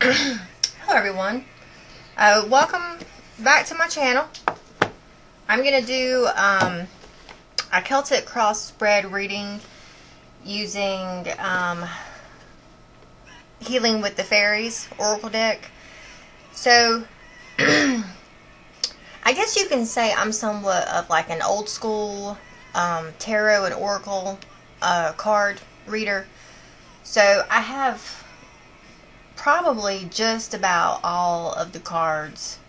Hello everyone, welcome back to my channel. I'm going to do a Celtic cross spread reading using Healing with the Fairies Oracle deck. So I guess you can say I'm somewhat of like an old school tarot and oracle card reader. So I have probably just about all of the cards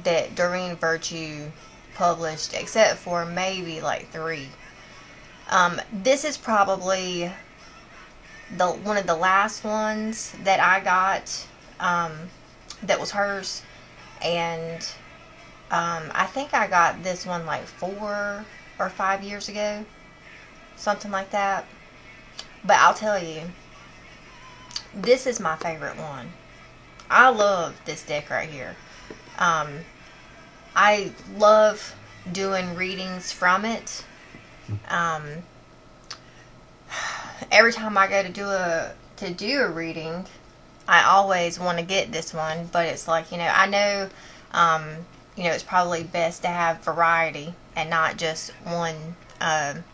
that Doreen Virtue published, except for maybe like 3. This is probably one of the last ones that I got that was hers, and I think I got this one like 4 or 5 years ago, something like that. But I'll tell you, this is my favorite one. I love this deck right here. I love doing readings from it. Every time I go to do a reading, I always want to get this one, but it's like, I know, it's probably best to have variety and not just one deck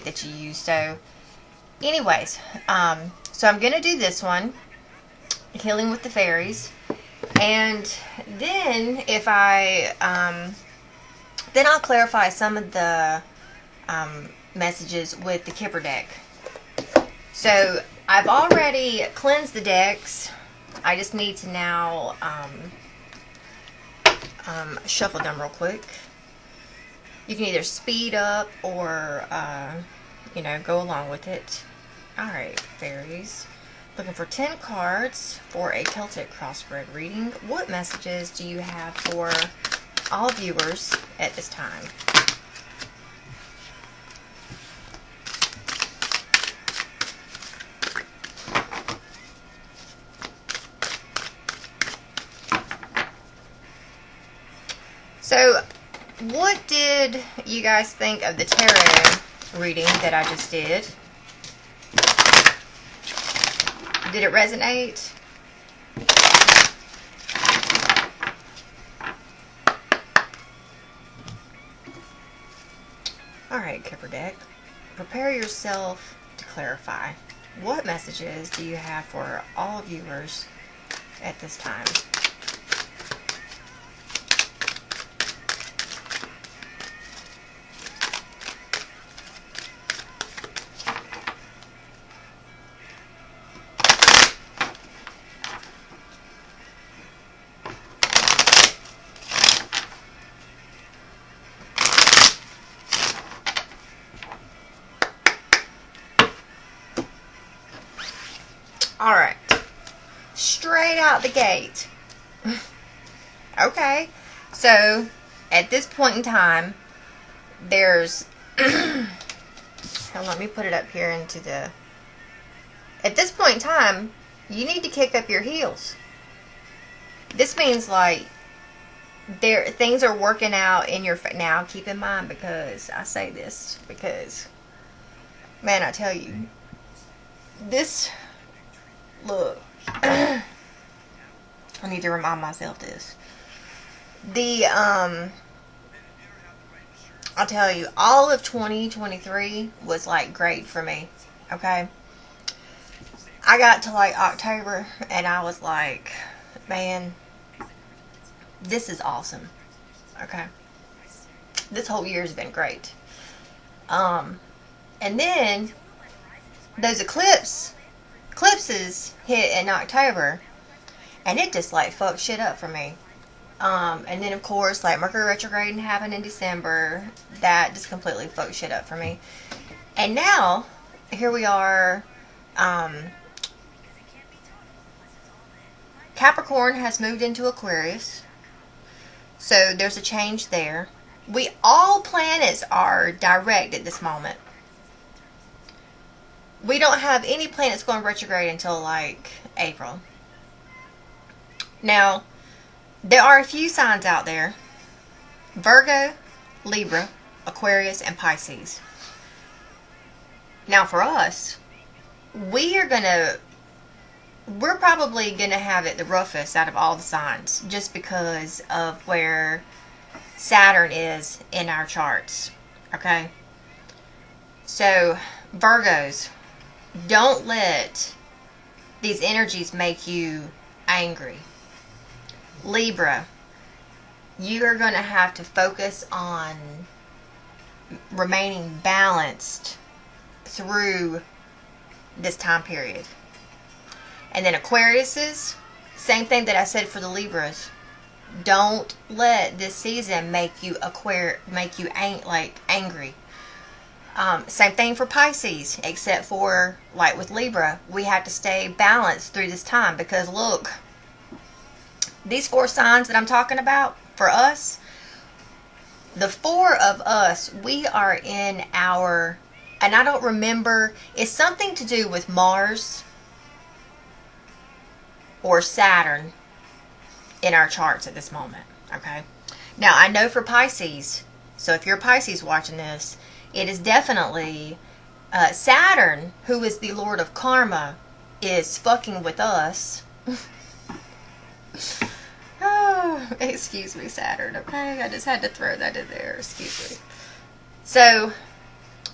that you use. So anyways, so I'm going to do this one, Healing with the Fairies, and then if then I'll clarify some of the messages with the Kipper deck. So I've already cleansed the decks. I just need to now shuffle them real quick. You can either speed up or go along with it. Alright, Fairies. Looking for 10 cards for a Celtic crossbred reading. What messages do you have for all viewers at this time? So, what did you guys think of the tarot reading that I just did? Did it resonate? Alright, Kipper deck. Prepare yourself to clarify. What messages do you have for all viewers at this time? Alright, straight out the gate. Okay, so at this point in time, there's, let me put it up here into the, at this point in time, you need to kick up your heels. This means like, things are working out in your, now keep in mind, because I say this, because, man, I tell you, this, look, I need to remind myself this. I'll tell you, all of 2023 was like great for me. Okay, I got to like October and I was like, man, this is awesome. Okay, this whole year has been great. And then those eclipses hit in October, and it just like fucked shit up for me. And then of course, like Mercury retrograde happened in December, that just completely fucked shit up for me. And now here we are. Capricorn has moved into Aquarius, so there's a change there. All planets are direct at this moment. We don't have any planets going retrograde until like April. Now, there are a few signs out there: Virgo, Libra, Aquarius, and Pisces. Now for us, we are going to we're probably going to have it the roughest out of all the signs, just because of where Saturn is in our charts. Okay? So, Virgos, don't let these energies make you angry. Libra, you are going to have to focus on remaining balanced through this time period. And then Aquariuses, same thing that I said for the Libras. Don't let this season make you angry. Same thing for Pisces, except for, like with Libra, we have to stay balanced through this time, because look, these 4 signs that I'm talking about, for us, the 4 of us, we are in our, and I don't remember, it's something to do with Mars or Saturn in our charts at this moment, okay? Now, I know for Pisces, so if you're a Pisces watching this, it is definitely Saturn, who is the Lord of Karma, is fucking with us. Oh, excuse me, Saturn, okay? I just had to throw that in there. Excuse me. So,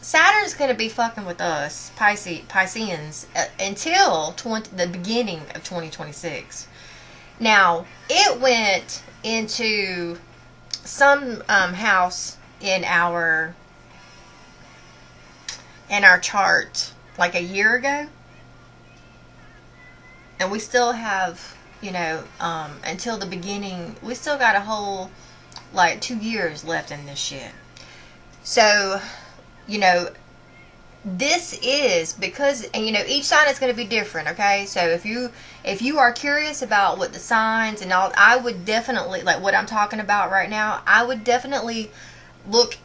Saturn's going to be fucking with us, Pisceans, until the beginning of 2026. Now, it went into some house in our chart like a year ago, and we still have, until the beginning, we still got a whole 2 years left in this shit. So, this is because, and each sign is going to be different, okay? So if you are curious about what the signs and all, I would definitely, like what I'm talking about right now, I would definitely look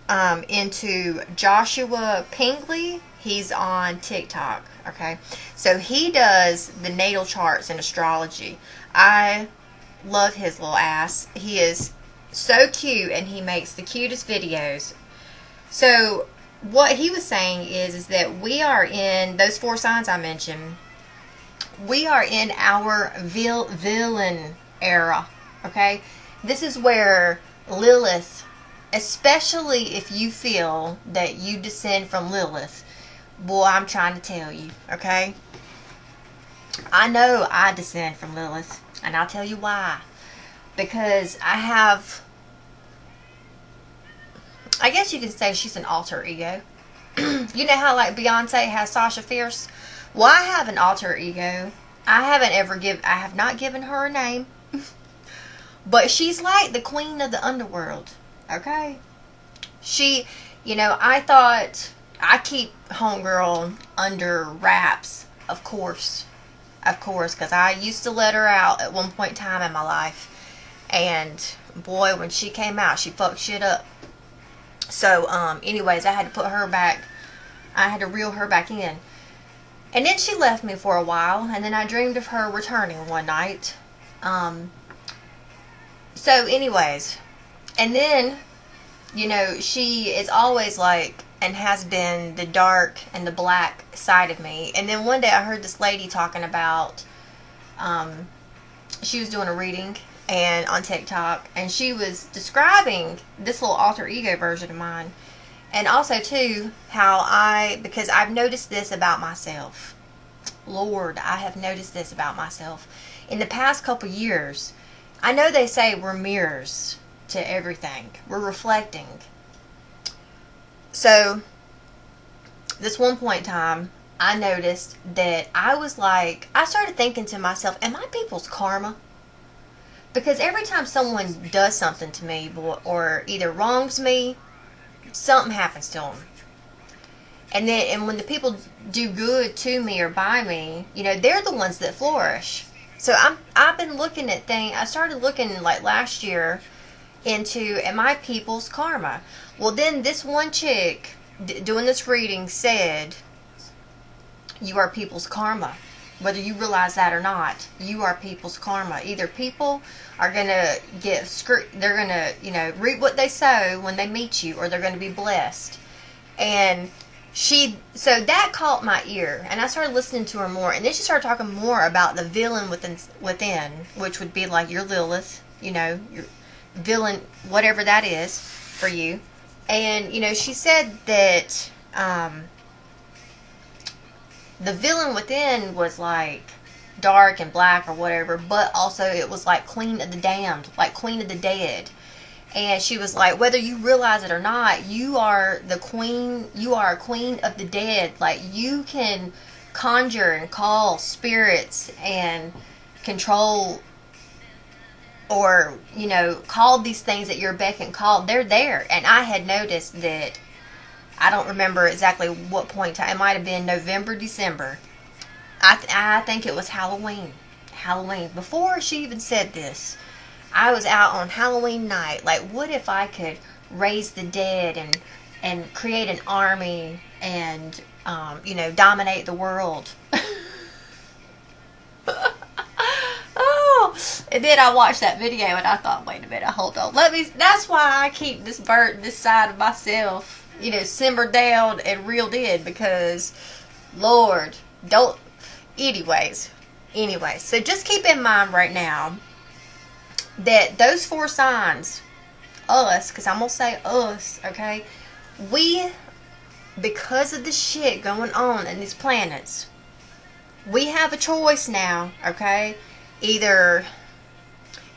into Joshua Pingley. He's on TikTok, okay? So he does the natal charts and astrology. I love his little ass. He is so cute, and he makes the cutest videos. So what he was saying is that we are in those 4 signs I mentioned. We are in our villain era, okay? This is where Lilith, especially if you feel that you descend from Lilith, boy, I'm trying to tell you, okay? I know I descend from Lilith, and I'll tell you why. Because I guess you could say she's an alter ego. You know how like Beyonce has Sasha Fierce? Well, I have an alter ego. I have not given her a name. But she's like the queen of the underworld. Okay? She, I thought, I keep homegirl under wraps, of course. Of course, because I used to let her out at one point in time in my life. And boy, when she came out, she fucked shit up. So, anyways, I had to put her back. I had to reel her back in. And then she left me for a while, and then I dreamed of her returning one night. So, anyways, and then, she is always like, and has been, the dark and the black side of me. And then one day I heard this lady talking about, she was doing a reading and on TikTok, and she was describing this little alter ego version of mine, and also too because I've noticed this about myself. Lord, I have noticed this about myself in the past couple years. I know they say we're mirrors to everything, we're reflecting. So this one point in time, I noticed that I started thinking to myself, am I people's karma? Because every time someone does something to me, or either wrongs me, something happens to them. And when the people do good to me or by me, they're the ones that flourish. So I've been looking at things. I started looking like last year into, am I people's karma? Well, then this one chick doing this reading said, you are people's karma. Whether you realize that or not, you are people's karma. Either people are going to they're going to, reap what they sow when they meet you, or they're going to be blessed. And So that caught my ear, and I started listening to her more, and then she started talking more about the villain within, which would be like your Lilith, your villain, whatever that is for you. And, she said that the villain within was like dark and black or whatever, but also it was like queen of the damned, like queen of the dead. And she was like, whether you realize it or not, you are the queen, you are a queen of the dead. Like, you can conjure and call spirits and control, or, call these things at your beck and call. They're there. And I had noticed that, I don't remember exactly what point in time, it might have been November, December. I think it was Halloween. Before she even said this, I was out on Halloween night. Like, what if I could raise the dead and create an army and, dominate the world? Oh, and then I watched that video and I thought, wait a minute, hold on. That's why I keep this side of myself, simmered down and reeled in, because, Lord, don't, anyways, so just keep in mind right now that those 4 signs, us, because I'm going to say us, okay, we, because of the shit going on in these planets, we have a choice now, okay? Either,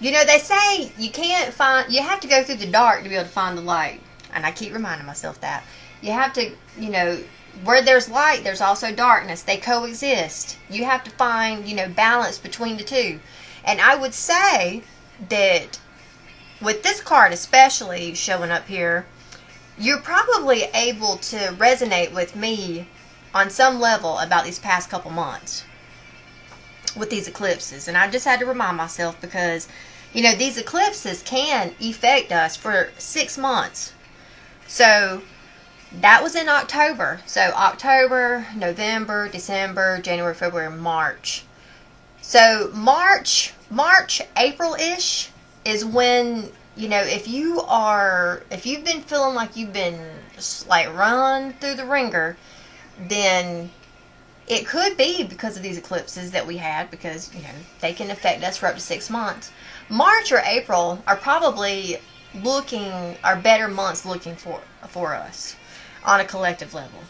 they say you have to go through the dark to be able to find the light. And I keep reminding myself that. You have to, where there's light, there's also darkness. They coexist. You have to find, balance between the two. And I would say that with this card especially showing up here, you're probably able to resonate with me on some level about these past couple months with these eclipses. And I just had to remind myself, because these eclipses can affect us for 6 months. So that was in October. So October, November, December, January, February, March. So March, April-ish is when, if you've been feeling like you've been like run through the ringer, then it could be because of these eclipses that we had, because, they can affect us for up to 6 months. March or April are probably better months looking for us on a collective level.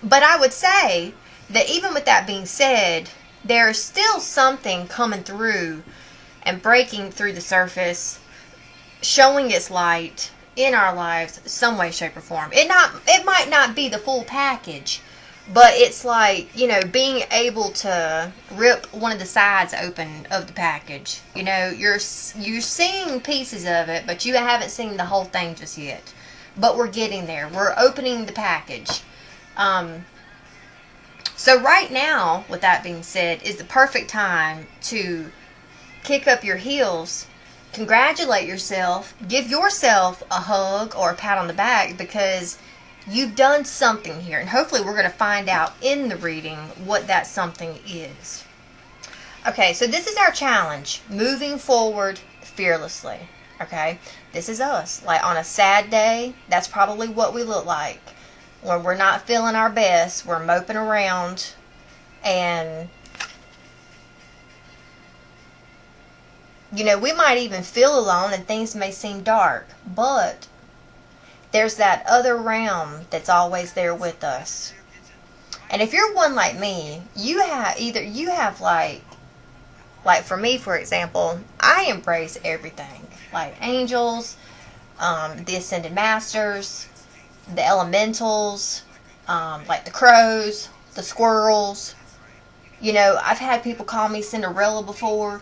But I would say that even with that being said, there's still something coming through and breaking through the surface, showing its light in our lives some way, shape, or form. It might not be the full package, but it's like, being able to rip one of the sides open of the package. You're seeing pieces of it, but you haven't seen the whole thing just yet. But we're getting there. We're opening the package. So right now, with that being said, is the perfect time to kick up your heels, congratulate yourself, give yourself a hug or a pat on the back, because you've done something here. And hopefully we're going to find out in the reading what that something is. Okay, so this is our challenge. Moving forward fearlessly. Okay? This is us. Like, on a sad day, that's probably what we look like. When we're not feeling our best, we're moping around, and we might even feel alone and things may seem dark, but there's that other realm that's always there with us. And if you're one like me, you have like for me, for example, I embrace everything. Like angels, the ascended masters, the elementals, like the crows, the squirrels. I've had people call me Cinderella before.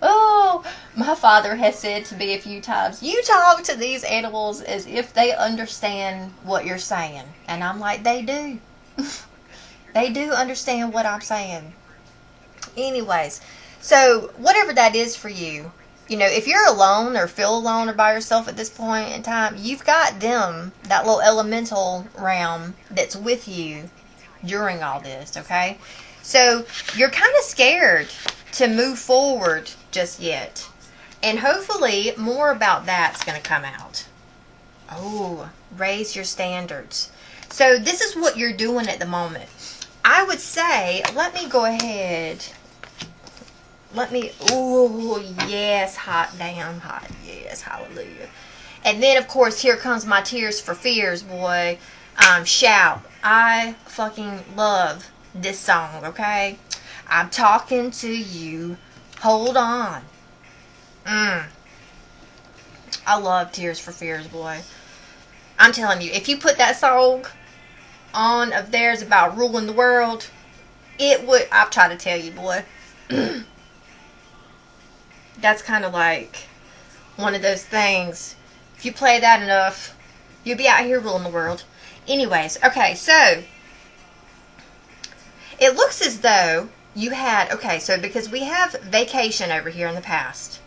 Oh, my father has said to me a few times, you talk to these animals as if they understand what you're saying. And I'm like, they do. They do understand what I'm saying. Anyways, so whatever that is for you, if you're alone or feel alone or by yourself at this point in time, you've got them, that little elemental realm that's with you during all this, okay? So you're kind of scared to move forward just yet. And hopefully more about that's going to come out. Oh, raise your standards. So this is what you're doing at the moment. I would say, let me go ahead. Oh, yes, hot damn hot. Yes, hallelujah. And then, of course, here comes my Tears for Fears, boy. Shout. I fucking love this song, okay? I'm talking to you. Hold on. I love Tears for Fears, boy. I'm telling you, if you put that song on of theirs about ruling the world, it would, I've tried to tell you, boy. That's kind of like one of those things. If you play that enough, you'll be out here ruling the world. Anyways, okay, so it looks as though you had, okay, so because we have vacation over here in the past.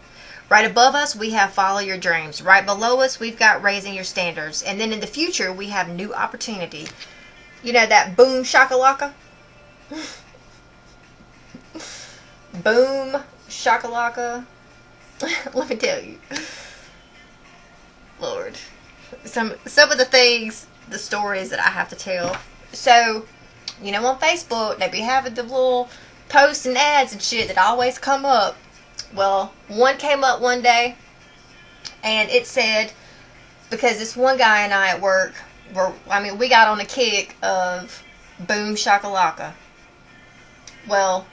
Right above us, we have follow your dreams. Right below us, we've got raising your standards. And then in the future, we have new opportunity. You know that boom shakalaka? Boom shakalaka. Let me tell you. Lord. Some of the things, the stories that I have to tell. So, you know, on Facebook, they be having the little posts and ads and shit that always come up. Well, one came up one day, and it said, because this one guy and I at work, we got on a kick of boom shakalaka. Well,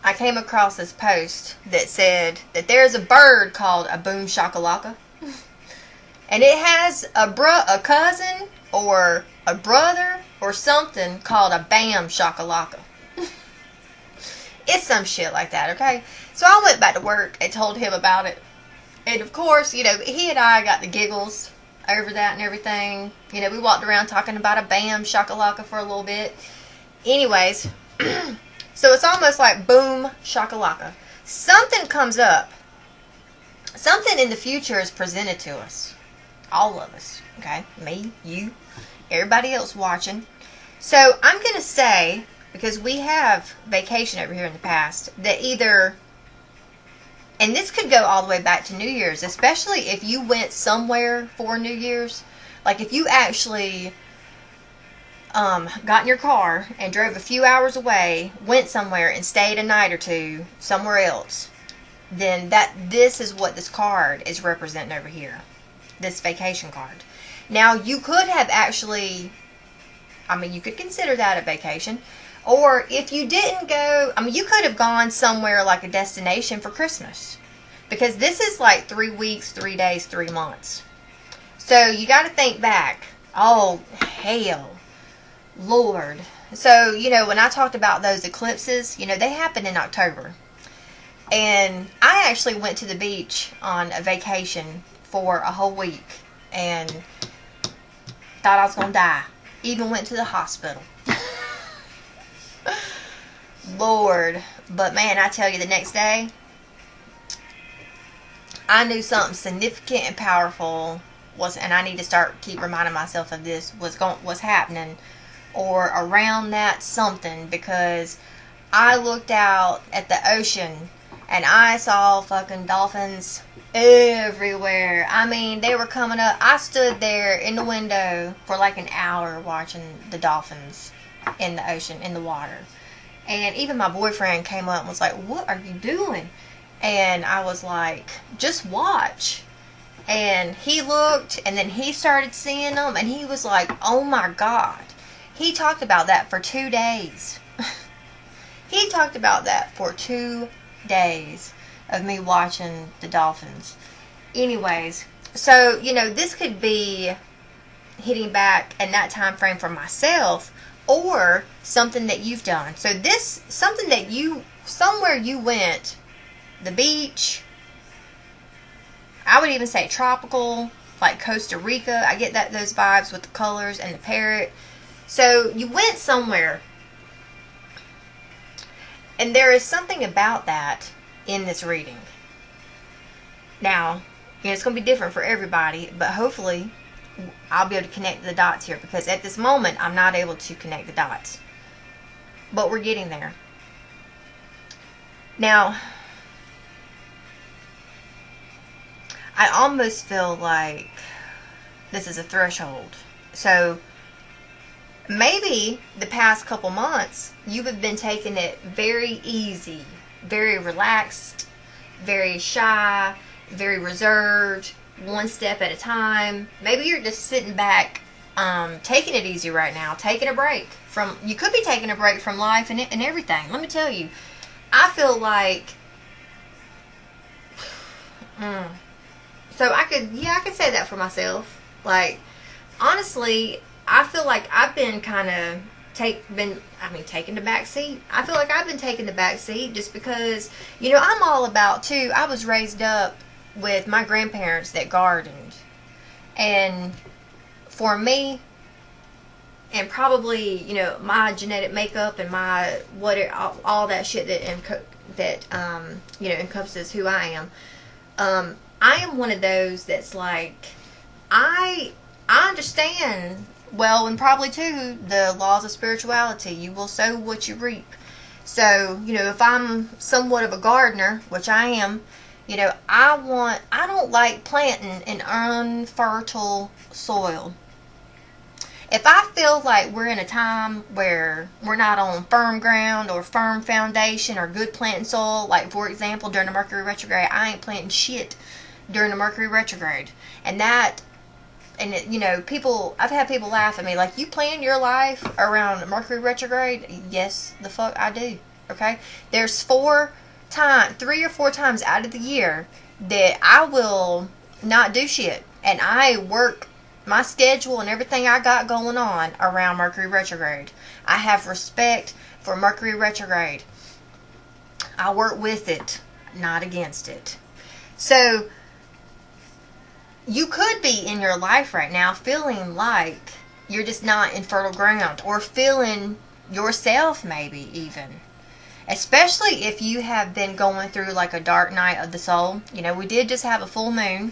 I came across this post that said that there's a bird called a boom shakalaka, and it has a cousin or a brother or something called a bam shakalaka. It's some shit like that, okay? So I went back to work and told him about it. And of course, you know, he and I got the giggles over that and everything. You know, we walked around talking about a bam shakalaka for a little bit. Anyways, so it's almost like boom shakalaka. Something comes up. Something in the future is presented to us. All of us, okay? Me, you, everybody else watching. So I'm going to say, because we have vacation over here in the past, that either, and this could go all the way back to New Year's, especially if you went somewhere for New Year's. Like if you actually got in your car and drove a few hours away, went somewhere and stayed a night or two somewhere else, then this is what this card is representing over here. This vacation card. Now, you could have actually, you could consider that a vacation. Or if you didn't go, you could have gone somewhere like a destination for Christmas. Because this is like 3 weeks, 3 days, 3 months. So you got to think back. Oh, hell. Lord. So, you know, when I talked about those eclipses, you know, they happened in October. And I actually went to the beach on a vacation for a whole week. And thought I was going to die. Even went to the hospital. Lord. But man, I tell you, the next day, I knew something significant and powerful was, and I need to keep reminding myself of this, was happening, or around that something, because I looked out at the ocean and I saw fucking dolphins everywhere. They were coming up. I stood there in the window for like an hour watching the dolphins in the ocean, in the water. And even my boyfriend came up and was like, "What are you doing?" And I was like, "Just watch." And he looked, and then he started seeing them, and he was like, "Oh my God." He talked about that for 2 days. He talked about that for 2 days of me watching the dolphins. Anyways, so, you know, this could be hitting back in that time frame for myself, or something that you've done. So this, something that somewhere you went, the beach, I would even say tropical, like Costa Rica. I get those vibes with the colors and the parrot. So you went somewhere, and there is something about that in this reading. Now, you know, it's going to be different for everybody, but hopefully I'll be able to connect the dots here, because at this moment I'm not able to connect the dots. But we're getting there. Now, I almost feel like this is a threshold. So maybe the past couple months you have been taking it very easy, very relaxed, very shy, very reserved, one step at a time. Maybe you're just sitting back, taking it easy right now, taking a break from, you could be taking a break from life and everything. Let me tell you, I feel like, so I could say that for myself. Like, honestly, I feel like I've been kind of taking the back seat. I feel like I've been taking the back seat just because, you know, I'm all about, too, I was raised up with my grandparents that gardened. And for me, and probably, you know, my genetic makeup and my, all that shit that you know, encompasses who I am. I am one of those that's like, I understand, well, and probably too, the laws of spirituality. You will sow what you reap. So, you know, if I'm somewhat of a gardener, which I am, you know, I don't like planting in unfertile soil. If I feel like we're in a time where we're not on firm ground or firm foundation or good planting soil, like, for example, during the Mercury retrograde, I ain't planting shit during the Mercury retrograde. And you know, I've had people laugh at me, like, you plan your life around Mercury retrograde? Yes, the fuck I do, okay? There's 3 or 4 times out of the year that I will not do shit. And I work my schedule and everything I got going on around Mercury retrograde. I have respect for Mercury retrograde. I work with it, not against it. So, you could be in your life right now feeling like you're just not in fertile ground, or feeling yourself maybe even. Especially if you have been going through like a dark night of the soul. You know, we did just have a full moon.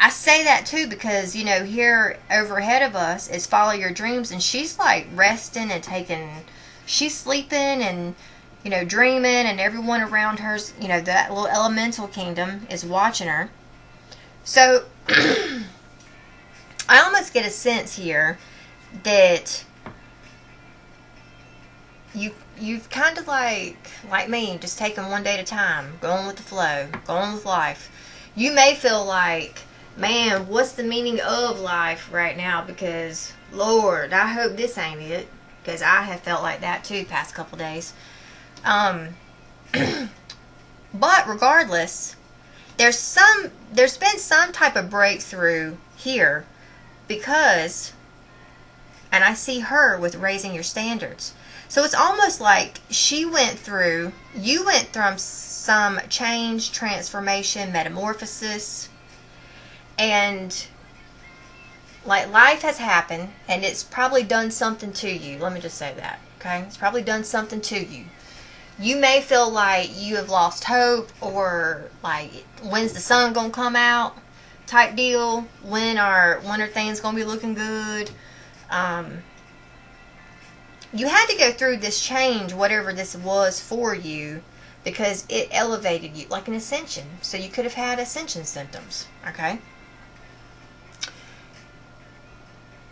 I say that too because, you know, here overhead of us is Follow Your Dreams, and she's like resting and she's sleeping and, you know, dreaming, and everyone around her's, you know, that little elemental kingdom is watching her. So, I almost get a sense here that you've kind of like me, just taking one day at a time, going with the flow, going with life. You may feel like, man, what's the meaning of life right now? Because, Lord, I hope this ain't it. Because I have felt like that too past couple days. But regardless, there's been some type of breakthrough here, because, and I see her with raising your standards. So it's almost like you went through some change, transformation, metamorphosis, and like life has happened, and it's probably done something to you. Let me just say that, okay? It's probably done something to you. You may feel like you have lost hope, or like, when's the sun gonna come out type deal. When are things gonna be looking good? You had to go through this change, whatever this was for you, because it elevated you, like an ascension. So you could have had ascension symptoms, okay?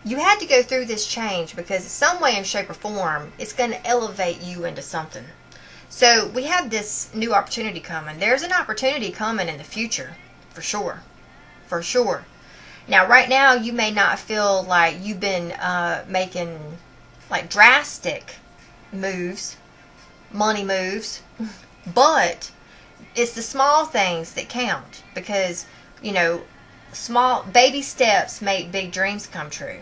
You had to go through this change because in some way, in shape, or form, it's going to elevate you into something. So we have this new opportunity coming. There's an opportunity coming in the future, for sure. For sure. Now, right now, you may not feel like you've been making like drastic moves, money moves, but it's the small things that count, because, you know, small baby steps make big dreams come true.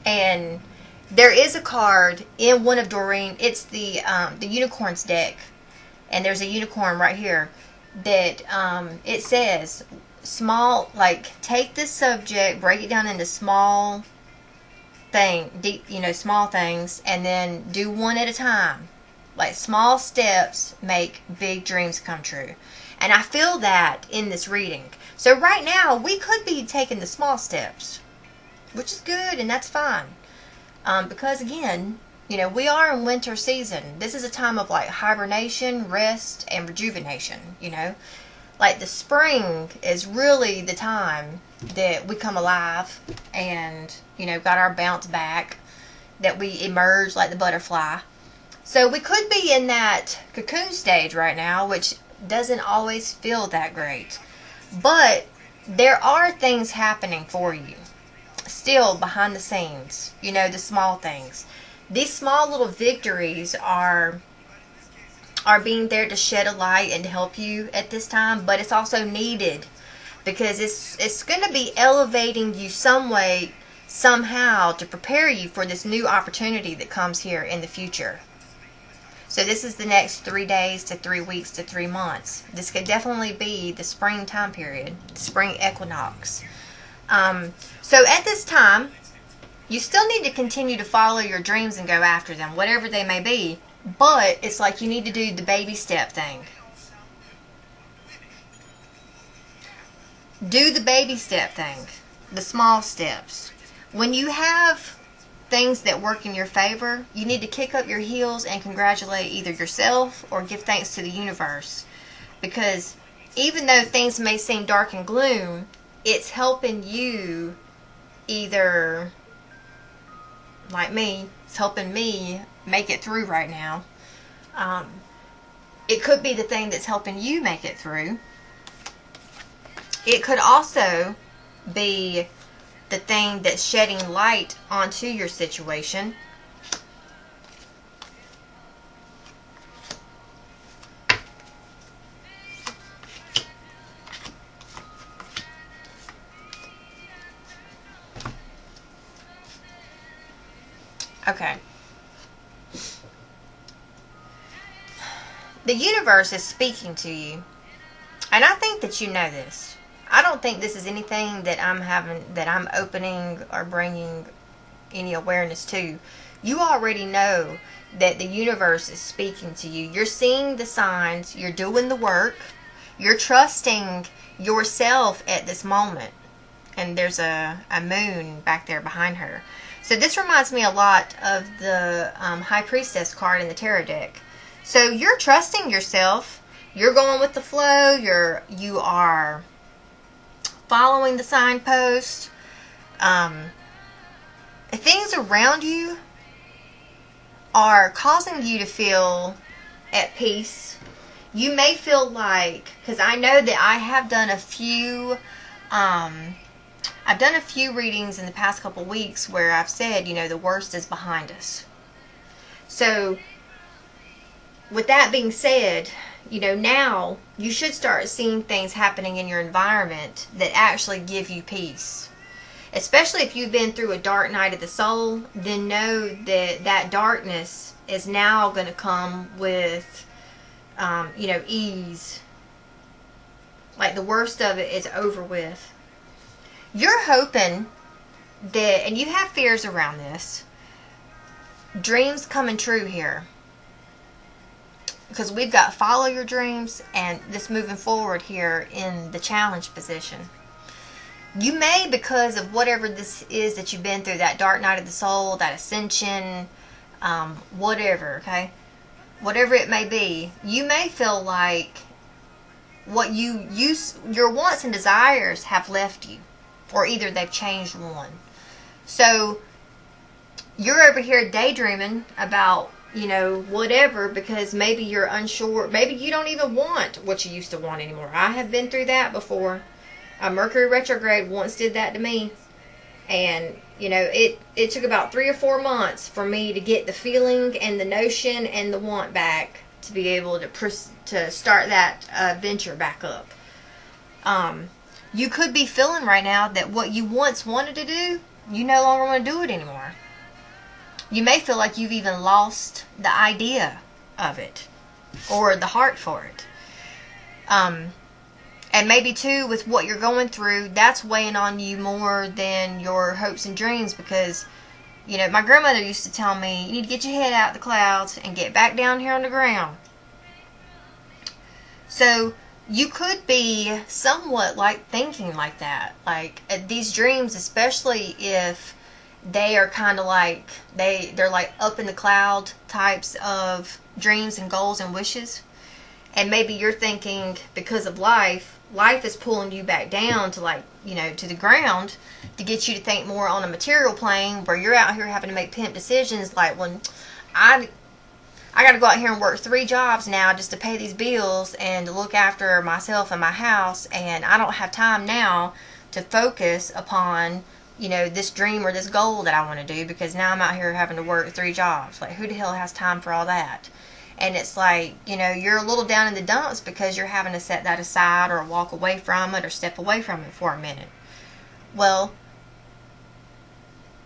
And there is a card in one of Doreen. It's the unicorns deck, and there's a unicorn right here that it says small, like, take this subject, break it down into small small things, and then do one at a time. Like, small steps make big dreams come true. And I feel that in this reading. So right now, we could be taking the small steps, which is good, and that's fine. Because again, you know, we are in winter season. This is a time of like hibernation, rest, and rejuvenation, you know. Like, the spring is really the time that we come alive and, you know, got our bounce back, that we emerge like the butterfly. So we could be in that cocoon stage right now, which doesn't always feel that great. But there are things happening for you still behind the scenes, you know, the small things. These small little victories are being there to shed a light and to help you at this time, but it's also needed because it's going to be elevating you some way, somehow, to prepare you for this new opportunity that comes here in the future. So this is the next 3 days to 3 weeks to 3 months. This could definitely be the spring time period, the spring equinox. So at this time, you still need to continue to follow your dreams and go after them, whatever they may be. But it's like you need to do the baby step thing. Do the baby step thing. The small steps. When you have things that work in your favor, you need to kick up your heels and congratulate either yourself or give thanks to the universe. Because even though things may seem dark and gloom, it's helping you either, like me, it's helping me make it through right now. It could be the thing that's helping you make it through. It could also be the thing that's shedding light onto your situation. Okay. The universe is speaking to you. And I think that you know this. I don't think this is anything that I'm opening or bringing any awareness to. You already know that the universe is speaking to you. You're seeing the signs. You're doing the work. You're trusting yourself at this moment. And there's a moon back there behind her. So this reminds me a lot of the High Priestess card in the tarot deck. So you're trusting yourself. You're going with the flow. You are following the signpost. Things around you are causing you to feel at peace. You may feel like, because I know that I have done a few readings in the past couple weeks where I've said, you know, the worst is behind us. So with that being said, you know, now you should start seeing things happening in your environment that actually give you peace. Especially if you've been through a dark night of the soul, then know that that darkness is now going to come with, you know, ease. Like the worst of it is over with. You're hoping that, and you have fears around this, dreams coming true here. Because we've got follow your dreams and this moving forward here in the challenge position. You may, because of whatever this is that you've been through, that dark night of the soul, that ascension, whatever, okay? Whatever it may be, you may feel like what your wants and desires have left you. Or either they've changed one. So you're over here daydreaming about, you know, whatever, because maybe you're unsure. Maybe you don't even want what you used to want anymore. I have been through that before. A Mercury retrograde once did that to me. And, you know, it took about 3 or 4 months for me to get the feeling and the notion and the want back to be able to start that venture back up. You could be feeling right now that what you once wanted to do, you no longer want to do it anymore. You may feel like you've even lost the idea of it or the heart for it. And maybe too, with what you're going through, that's weighing on you more than your hopes and dreams, because, you know, my grandmother used to tell me, you need to get your head out of the clouds and get back down here on the ground. So you could be somewhat like thinking like that. Like these dreams, especially if they are kind of like, they're like up in the cloud types of dreams and goals and wishes. And maybe you're thinking, because of life, life is pulling you back down to, like, you know, to the ground, to get you to think more on a material plane, where you're out here having to make pimp decisions like, well, I got to go out here and work 3 jobs now just to pay these bills and to look after myself and my house, and I don't have time now to focus upon, you know, this dream or this goal that I want to do, because now I'm out here having to work 3 jobs. Like, who the hell has time for all that? And it's like, you know, you're a little down in the dumps because you're having to set that aside or walk away from it or step away from it for a minute. Well,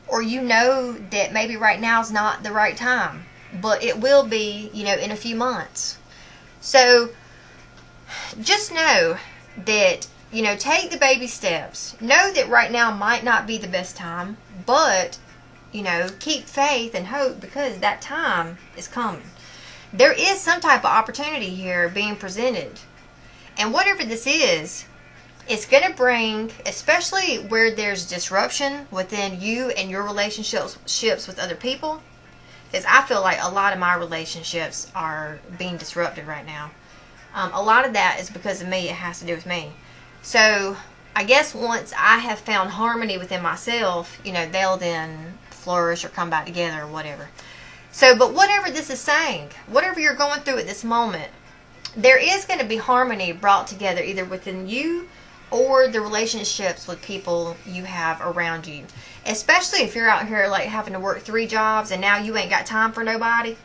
or you know that maybe right now is not the right time, but it will be, you know, in a few months. So just know that, you know, take the baby steps. Know that right now might not be the best time, but, you know, keep faith and hope, because that time is coming. There is some type of opportunity here being presented. And whatever this is, it's going to bring, especially where there's disruption within you and your relationships with other people, because I feel like a lot of my relationships are being disrupted right now. A lot of that is because of me. It has to do with me. So I guess once I have found harmony within myself, you know, they'll then flourish or come back together or whatever. So, but whatever this is saying, whatever you're going through at this moment, there is going to be harmony brought together either within you or the relationships with people you have around you. Especially if you're out here like having to work 3 jobs and now you ain't got time for nobody.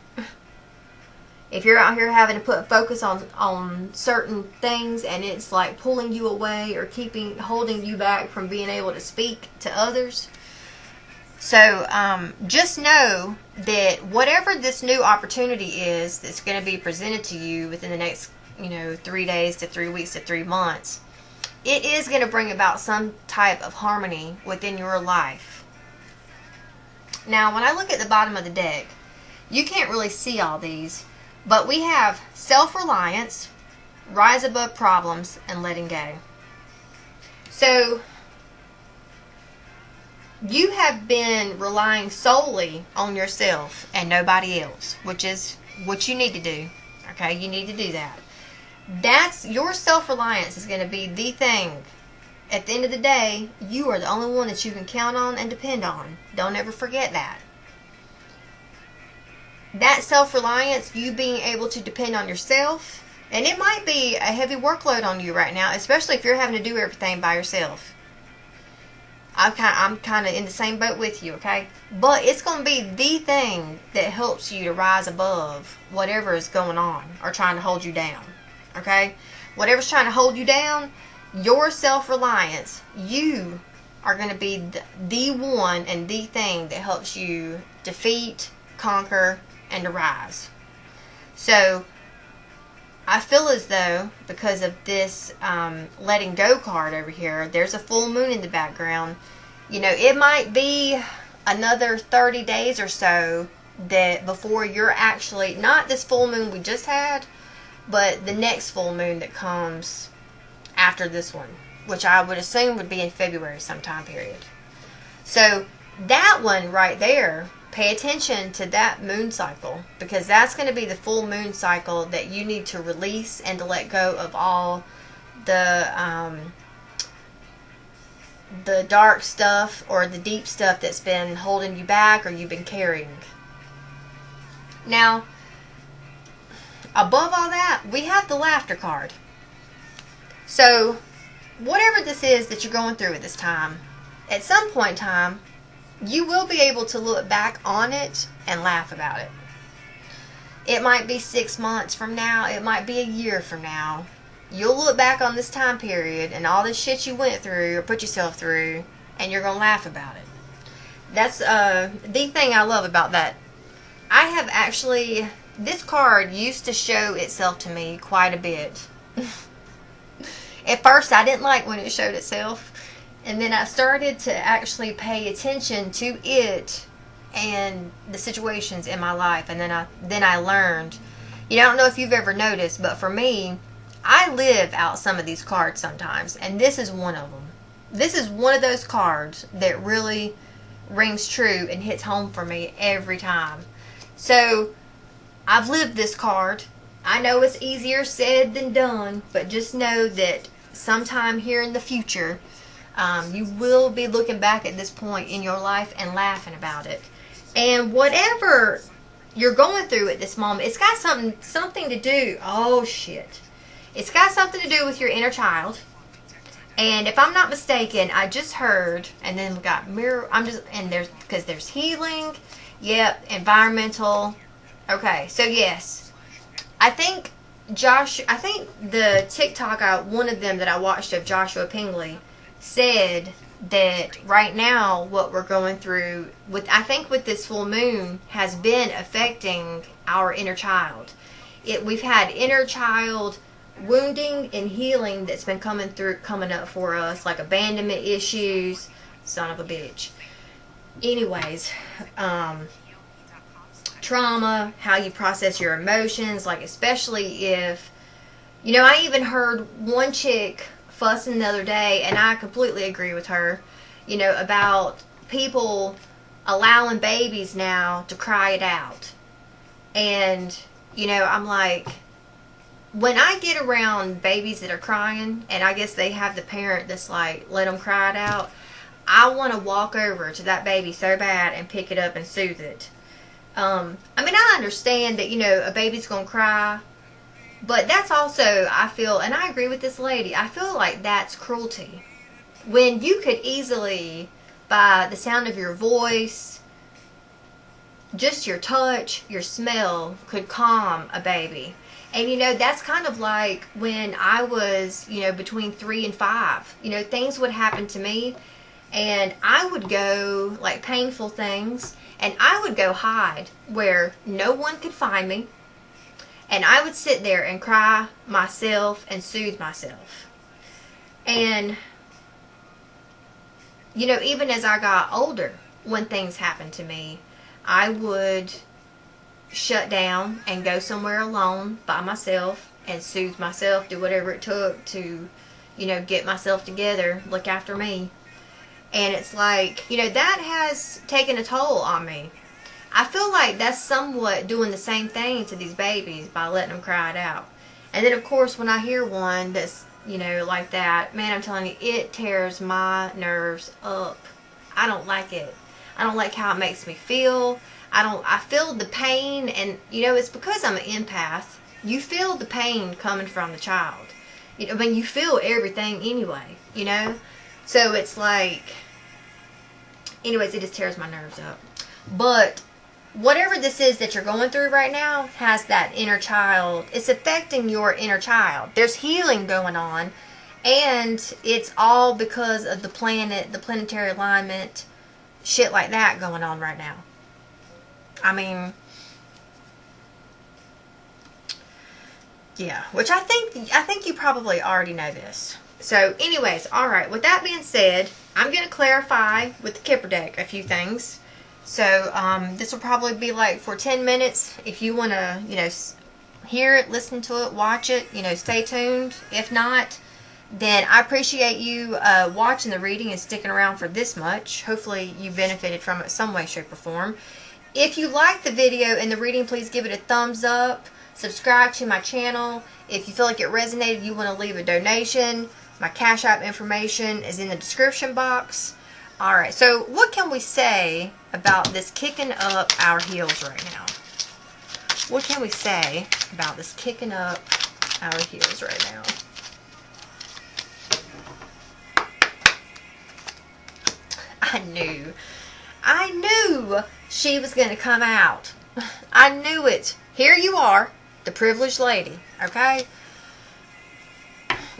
If you're out here having to put focus on certain things and it's like pulling you away or holding you back from being able to speak to others. So just know that whatever this new opportunity is that's going to be presented to you within the next, you know, 3 days to 3 weeks to 3 months, it is going to bring about some type of harmony within your life. Now, when I look at the bottom of the deck, you can't really see all these, but we have self-reliance, rise above problems, and letting go. So you have been relying solely on yourself and nobody else, which is what you need to do. Okay, you need to do that. That's your self-reliance is going to be the thing. At the end of the day, you are the only one that you can count on and depend on. Don't ever forget that. That self-reliance, you being able to depend on yourself, and it might be a heavy workload on you right now, especially if you're having to do everything by yourself. I'm kind of in the same boat with you, okay? But it's going to be the thing that helps you to rise above whatever is going on or trying to hold you down, okay? Whatever's trying to hold you down, your self-reliance, you are going to be the one and the thing that helps you defeat, conquer, and to rise. So I feel as though because of this letting go card over here, there's a full moon in the background. You know, it might be another 30 days or so that before you're actually, not this full moon we just had, but the next full moon that comes after this one, which I would assume would be in February sometime period. So that one right there, pay attention to that moon cycle, because that's going to be the full moon cycle that you need to release and to let go of all the dark stuff or the deep stuff that's been holding you back or you've been carrying. Now, above all that, we have the laughter card. So, whatever this is that you're going through at this time, at some point in time, you will be able to look back on it and laugh about it. It might be 6 months from now. It might be a year from now. You'll look back on this time period and all this shit you went through or put yourself through, and you're going to laugh about it. That's the thing I love about that. I have actually, this card used to show itself to me quite a bit. At first, I didn't like when it showed itself. And then I started to actually pay attention to it and the situations in my life. And then I learned, you know, I don't know if you've ever noticed, but for me, I live out some of these cards sometimes. And this is one of them. This is one of those cards that really rings true and hits home for me every time. So, I've lived this card. I know it's easier said than done, but just know that sometime here in the future, you will be looking back at this point in your life and laughing about it. And whatever you're going through at this moment, it's got something to do. Oh shit! It's got something to do with your inner child. And if I'm not mistaken, I just heard, and then we got mirror. Because there's healing. Yep, environmental. Okay, so yes, I think the TikTok, one of them that I watched of Joshua Pingley said that right now what we're going through with this full moon has been affecting our inner child. We've had inner child wounding and healing that's been coming up for us, like abandonment issues. Son of a bitch. Anyways, trauma, how you process your emotions, like especially if, I even heard one chick fussing the other day, and I completely agree with her, about people allowing babies now to cry it out. And, I'm like, when I get around babies that are crying, and I guess they have the parent that's like, let them cry it out, I want to walk over to that baby so bad and pick it up and soothe it. I understand that, a baby's going to cry, but that's also, I feel, and I agree with this lady, I feel like that's cruelty. When you could easily, by the sound of your voice, just your touch, your smell, could calm a baby. And, that's kind of like when I was, between 3 and 5. Things would happen to me, and I would go, like painful things, and I would go hide where no one could find me. And I would sit there and cry myself and soothe myself. And, even as I got older, when things happened to me, I would shut down and go somewhere alone by myself and soothe myself, do whatever it took to, get myself together, look after me. And it's like, that has taken a toll on me. I feel like that's somewhat doing the same thing to these babies by letting them cry it out. And then, of course, when I hear one that's, like that, man, I'm telling you, it tears my nerves up. I don't like it. I don't like how it makes me feel. I feel the pain, and, it's because I'm an empath. You feel the pain coming from the child. You feel everything anyway, So it's like, anyways, it just tears my nerves up. But whatever this is that you're going through right now has that inner child. It's affecting your inner child. There's healing going on, and it's all because of the planet, the planetary alignment, shit like that going on right now. Yeah, which I think you probably already know this. So anyways, alright, with that being said, I'm going to clarify with the Kipper deck a few things. So this will probably be like for 10 minutes. If you want to, hear it, listen to it, watch it, stay tuned. If not, then I appreciate you watching the reading and sticking around for this much. Hopefully you benefited from it some way, shape, or form. If you like the video and the reading, please give it a thumbs up. Subscribe to my channel. If you feel like it resonated, you want to leave a donation, my Cash App information is in the description box. Alright, so what can we say about this kicking up our heels right now? What can we say about this kicking up our heels right now? I knew she was going to come out. I knew it. Here you are, the privileged lady, okay?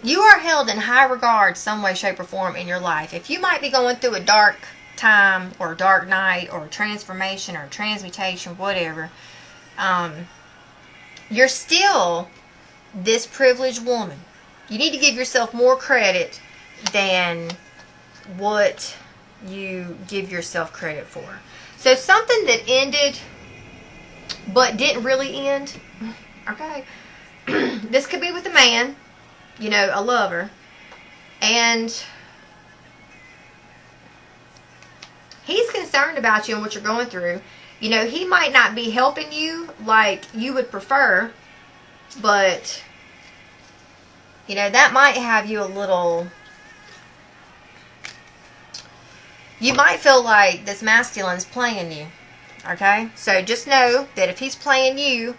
You are held in high regard some way, shape, or form in your life. If you might be going through a dark time or a dark night or a transformation or a transmutation, whatever, you're still this privileged woman. You need to give yourself more credit than what you give yourself credit for. So something that ended but didn't really end, okay? This could be with a man, a lover, and he's concerned about you and what you're going through. He might not be helping you like you would prefer, but You know, that might have you a little... You might feel like this masculine's playing you. Okay? So just know that if he's playing you,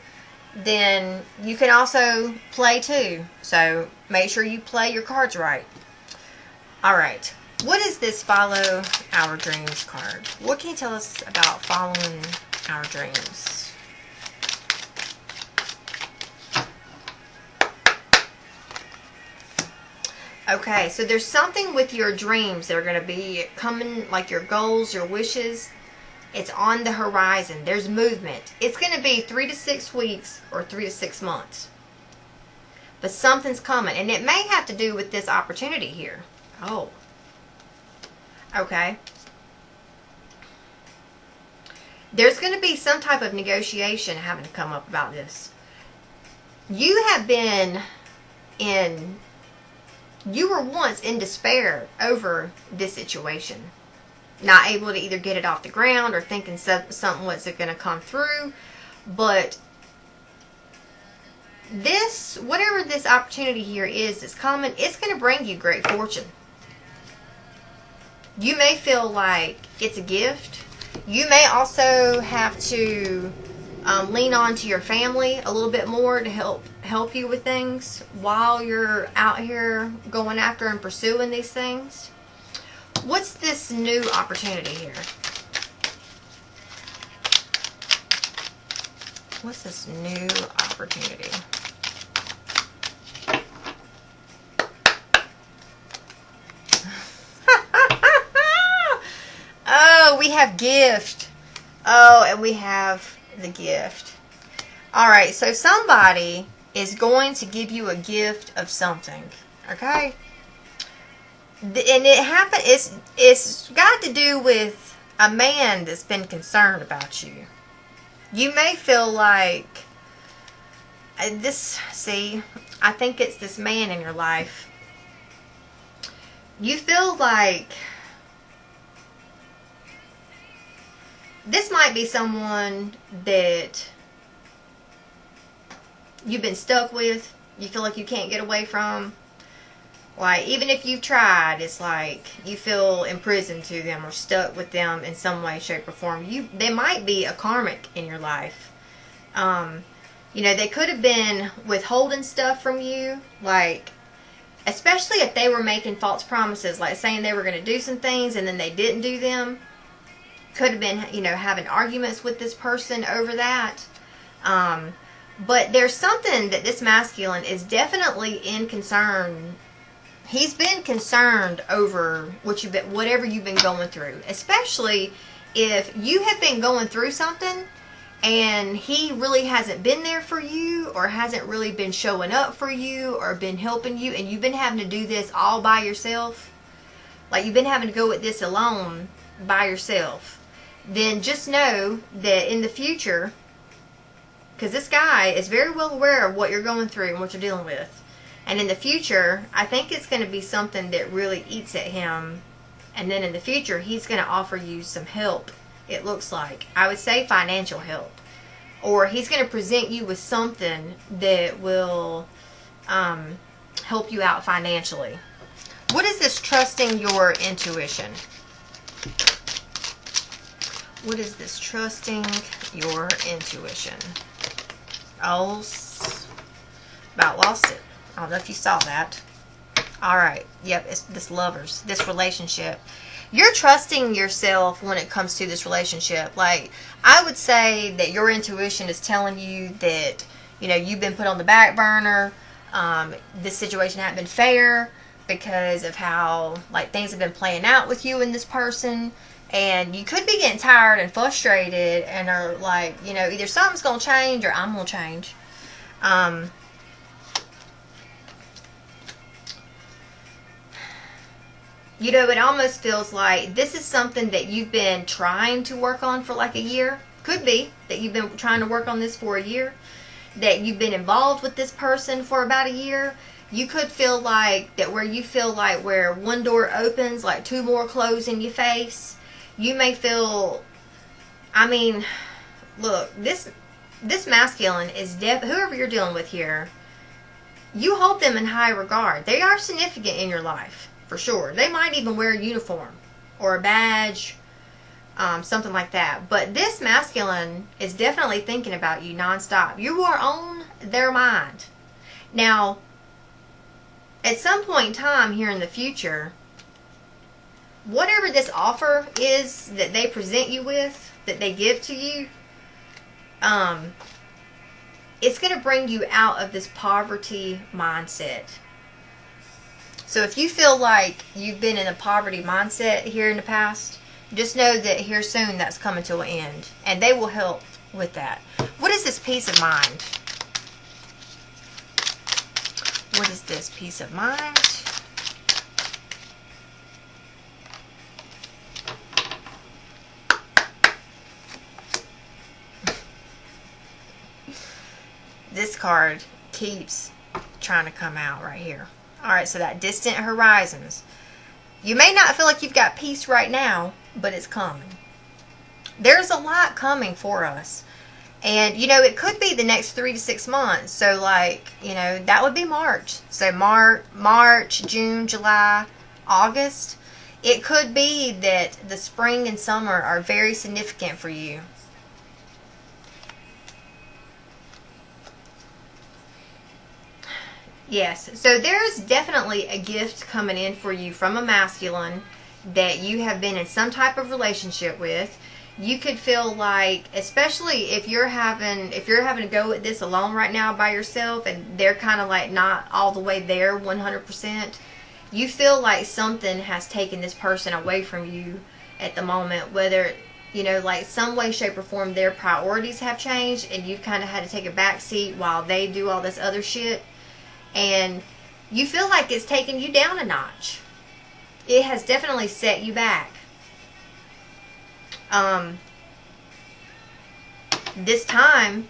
then you can also play too. So make sure you play your cards right. Alright. What is this Follow Our Dreams card? What can you tell us about following our dreams? Okay, so there's something with your dreams that are going to be coming, like your goals, your wishes. It's on the horizon. There's movement. It's going to be 3 to 6 weeks or 3 to 6 months. But something's coming. And it may have to do with this opportunity here. Oh. Okay. There's going to be some type of negotiation having to come up about this. You have been in... You were once in despair over this situation. Not able to either get it off the ground or thinking something wasn't going to come through. But this, whatever this opportunity here is that's coming, it's going to bring you great fortune. You may feel like it's a gift. You may also have to lean on to your family a little bit more to help you with things while you're out here going after and pursuing these things. What's this new opportunity here? What's this new opportunity? Oh, we have gift. Oh, and we have the gift. Alright, so somebody is going to give you a gift of something. Okay? And it happened, it's got to do with a man that's been concerned about you. You may feel like this, see, I think it's this man in your life. You feel like this might be someone that you've been stuck with. You feel like you can't get away from. Like, even if you've tried, it's like you feel imprisoned to them or stuck with them in some way, shape, or form. They might be a karmic in your life. You know, they could have been withholding stuff from you. Like, especially if they were making false promises. Like saying they were going to do some things and then they didn't do them. Could have been, you know, having arguments with this person over that. But there's something that this masculine is definitely in concern. He's been concerned over whatever you've been going through. Especially if you have been going through something and he really hasn't been there for you or hasn't really been showing up for you or been helping you, and you've been having to do this all by yourself. Like you've been having to go at this alone by yourself. Then just know that in the future, because this guy is very well aware of what you're going through and what you're dealing with. And in the future, I think it's going to be something that really eats at him. And then in the future, he's going to offer you some help, it looks like. I would say financial help. Or he's going to present you with something that will help you out financially. What is this trusting your intuition? What is this trusting your intuition? Oh, about lost it. I don't know if you saw that. Alright. Yep, it's this lovers. This relationship. You're trusting yourself when it comes to this relationship. Like, I would say that your intuition is telling you that, you know, you've been put on the back burner. This situation hasn't been fair because of how, like, things have been playing out with you and this person. And you could be getting tired and frustrated and are like, you know, either something's going to change or I'm going to change. You know, it almost feels like this is something that you've been trying to work on for like a year. Could be that you've been trying to work on this for a year. That you've been involved with this person for about a year. You could feel like that where you feel like where one door opens, like two more close in your face. You may feel, I mean, look, this masculine is whoever you're dealing with here, you hold them in high regard. They are significant in your life, for sure. They might even wear a uniform or a badge, something like that. But this masculine is definitely thinking about you nonstop. You are on their mind. Now, at some point in time here in the future, whatever this offer is that they present you with, that they give to you, it's going to bring you out of this poverty mindset. So if you feel like you've been in a poverty mindset here in the past, just know that here soon that's coming to an end. And they will help with that. What is this peace of mind? What is this peace of mind? This card keeps trying to come out right here. Alright, so that distant horizons. You may not feel like you've got peace right now, but it's coming. There's a lot coming for us. And, you know, it could be the next 3 to 6 months. So, like, you know, that would be March. So, March, June, July, August. It could be that the spring and summer are very significant for you. Yes, so there's definitely a gift coming in for you from a masculine that you have been in some type of relationship with. You could feel like, especially if you're having to go at this alone right now by yourself, and they're kind of like not all the way there 100%, you feel like something has taken this person away from you at the moment, whether, you know, like some way, shape, or form their priorities have changed and you've kind of had to take a back seat while they do all this other shit. And you feel like it's taken you down a notch. It has definitely set you back. This time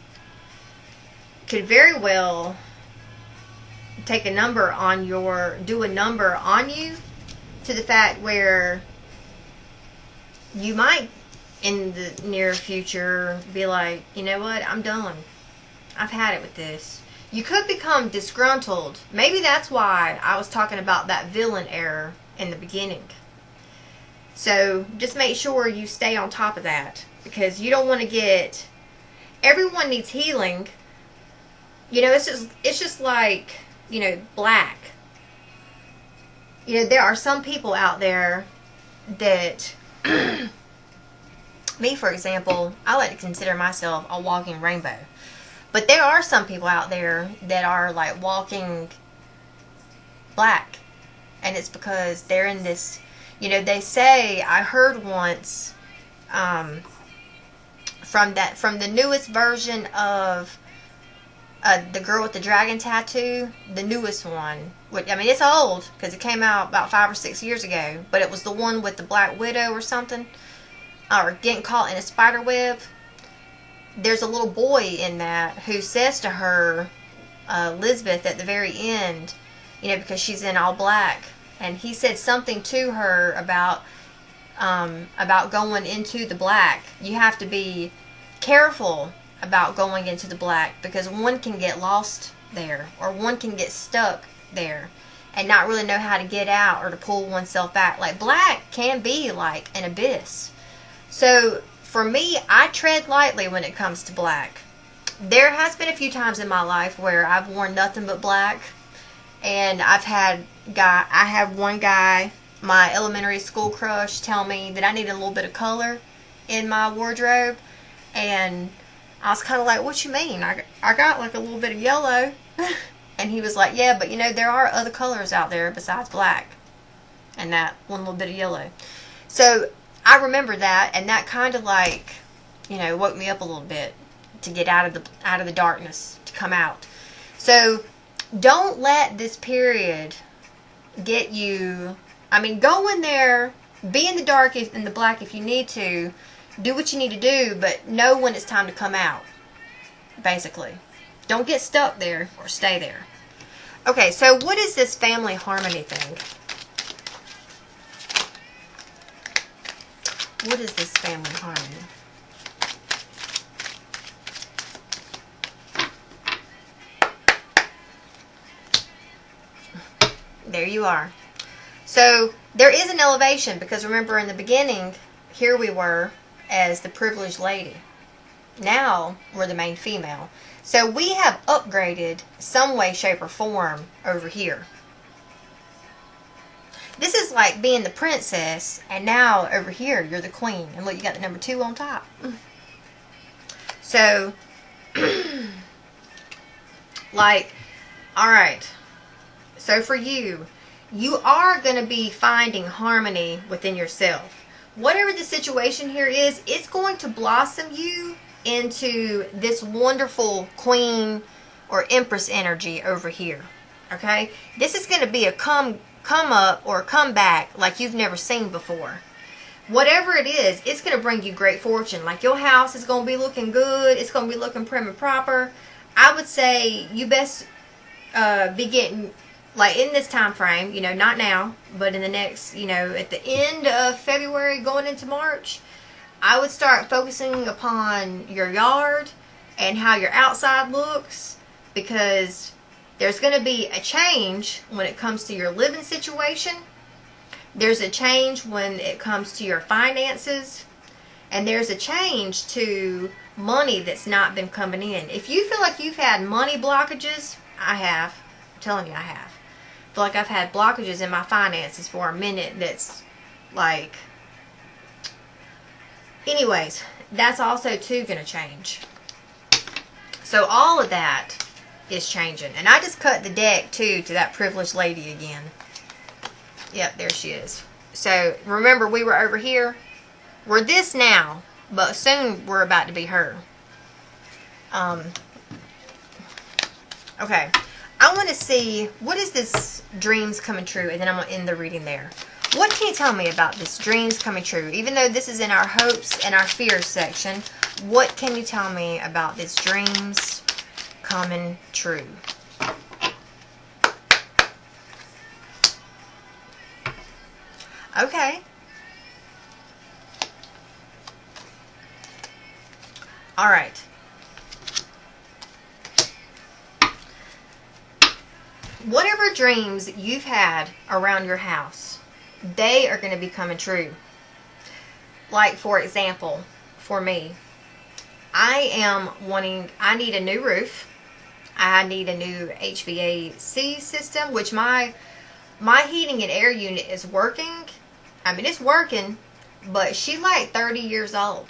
could very well take a number on do a number on you, to the fact where you might in the near future be like, you know what, I'm done. I've had it with this. You could become disgruntled. Maybe that's why I was talking about that villain error in the beginning. So just make sure you stay on top of that, because you don't want to get... Everyone needs healing. You know, it's just like, you know, black. You know, there are some people out there that... Me, for example, I like to consider myself a walking rainbow. But there are some people out there that are like walking black. And it's because they're in this, you know, they say, I heard once, from the newest version of the girl with the dragon tattoo, the newest one, which, I mean, it's old because it came out about 5 or 6 years ago, but it was the one with the Black Widow or something, or getting caught in a spider web. There's a little boy in that who says to her, Elizabeth, at the very end, you know, because she's in all black, and he said something to her about going into the black. You have to be careful about going into the black, because one can get lost there, or one can get stuck there and not really know how to get out or to pull oneself back. Like, black can be like an abyss. So for me, I tread lightly when it comes to black. There has been a few times in my life where I've worn nothing but black, and I have one guy, my elementary school crush, tell me that I need a little bit of color in my wardrobe, and I was kind of like, what you mean? I got like a little bit of yellow. And he was like, yeah, but you know, there are other colors out there besides black, and that one little bit of yellow. So I remember that, and that kind of like, you know, woke me up a little bit to get out of the darkness, to come out. So don't let this period get you. I mean, go in there, be in the dark and the black if you need to, do what you need to do, but know when it's time to come out, basically. Don't get stuck there or stay there. Okay, so what is this family harmony thing? What is this family harmony? There you are. So there is an elevation, because remember in the beginning, here we were as the privileged lady. Now we're the main female. So we have upgraded some way, shape, or form over here. This is like being the princess, and now over here you're the queen. And look, you got the number 2 on top. So, like, alright. So for you, you are going to be finding harmony within yourself. Whatever the situation here is, it's going to blossom you into this wonderful queen or empress energy over here. Okay? This is going to be a come up or come back like you've never seen before. Whatever it is, it's going to bring you great fortune. Like your house is going to be looking good. It's going to be looking prim and proper. I would say you best be getting, like in this time frame, you know, not now, but in the next, you know, at the end of February going into March, I would start focusing upon your yard and how your outside looks, because there's going to be a change when it comes to your living situation. There's a change when it comes to your finances. And there's a change to money that's not been coming in. If you feel like you've had money blockages, I have. I'm telling you, I have. I feel like I've had blockages in my finances for a minute that's like... Anyways, that's also too going to change. So all of that is changing. And I just cut the deck too to that privileged lady again. Yep, there she is. So remember, we were over here. We're this now, but soon we're about to be her. Okay. I want to see, what is this dreams coming true? And then I'm going to end the reading there. What can you tell me about this dreams coming true? Even though this is in our hopes and our fears section, what can you tell me about this dreams coming true? Okay. All right. Whatever dreams you've had around your house, they are going to be coming true. Like, for example, for me, I need a new roof. I need a new HVAC system, which my heating and air unit is working. I mean, it's working, but she's like 30 years old.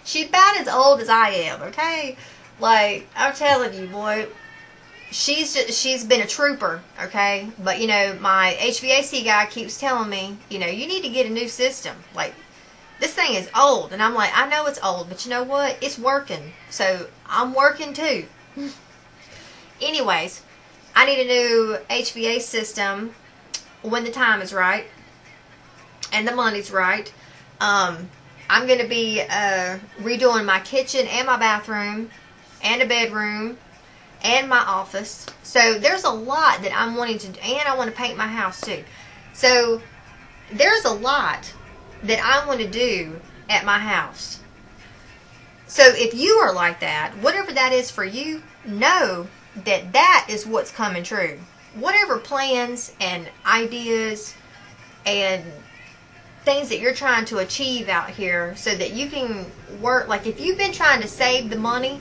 She's about as old as I am, okay? Like, I'm telling you, boy, she's been a trooper, okay? But, you know, my HVAC guy keeps telling me, you know, you need to get a new system. Like, this thing is old. And I'm like, I know it's old, but you know what? It's working. So, I'm working too. Anyways, I need a new HVAC system when the time is right and the money's right. I'm going to be redoing my kitchen and my bathroom and a bedroom and my office. So there's a lot that I'm wanting to do, and I want to paint my house too. So there's a lot that I want to do at my house. So if you are like that, whatever that is for you, know that that is what's coming true. Whatever plans and ideas and things that you're trying to achieve out here so that you can work, like if you've been trying to save the money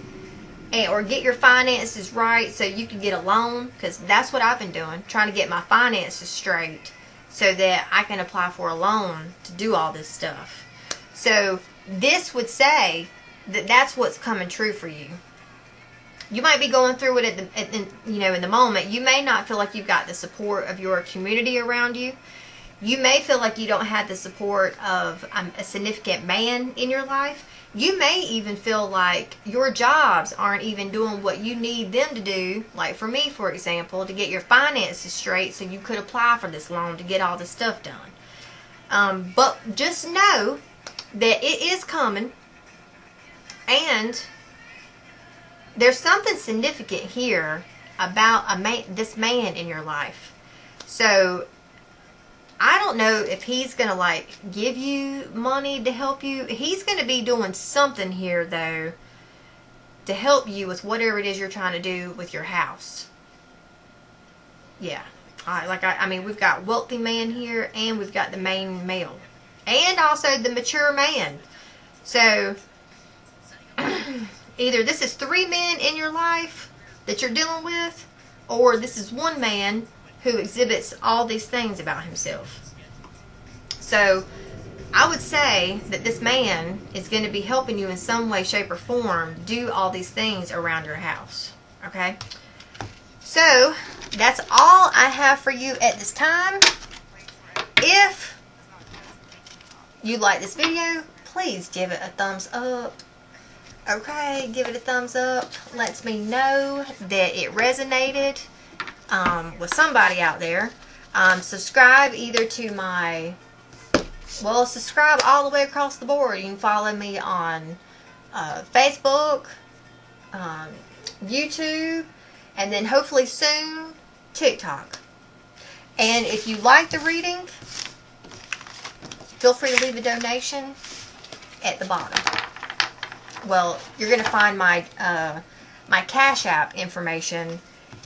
or get your finances right so you can get a loan, because that's what I've been doing, trying to get my finances straight so that I can apply for a loan to do all this stuff. So this would say that that's what's coming true for you. You might be going through it in the moment. You may not feel like you've got the support of your community around you. You may feel like you don't have the support of a significant man in your life. You may even feel like your jobs aren't even doing what you need them to do. Like for me, for example, to get your finances straight so you could apply for this loan to get all this stuff done. But just know that it is coming, and there's something significant here about this man in your life. So I don't know if he's going to like give you money to help you. He's going to be doing something here though to help you with whatever it is you're trying to do with your house. Yeah. I mean, we've got wealthy man here, and we've got the main male, and also the mature man. So either this is 3 men in your life that you're dealing with, or this is 1 man who exhibits all these things about himself. So I would say that this man is going to be helping you in some way, shape, or form do all these things around your house. Okay? So that's all I have for you at this time. If you like this video, please give it a thumbs up. Okay, give it a thumbs up. Lets me know that it resonated with somebody out there. Subscribe either to my, well, subscribe all the way across the board. You can follow me on Facebook, YouTube, and then hopefully soon TikTok. And if you like the reading, feel free to leave a donation at the bottom. Well, you're going to find my my Cash App information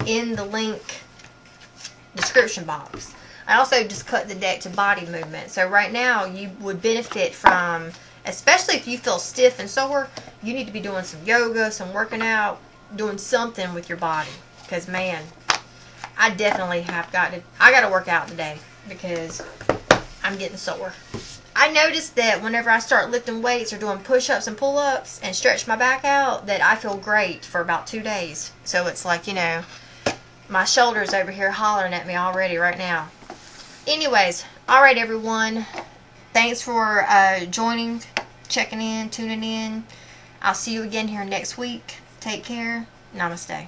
in the link description box. I also just cut the deck to body movement. So right now you would benefit from, especially if you feel stiff and sore, you need to be doing some yoga, some working out, doing something with your body. Because man, I definitely have got to work out today because I'm getting sore. I noticed that whenever I start lifting weights or doing push-ups and pull-ups and stretch my back out, that I feel great for about 2 days. So it's like, you know, my shoulders over here hollering at me already right now. Anyways, alright everyone. Thanks for joining, checking in, tuning in. I'll see you again here next week. Take care. Namaste.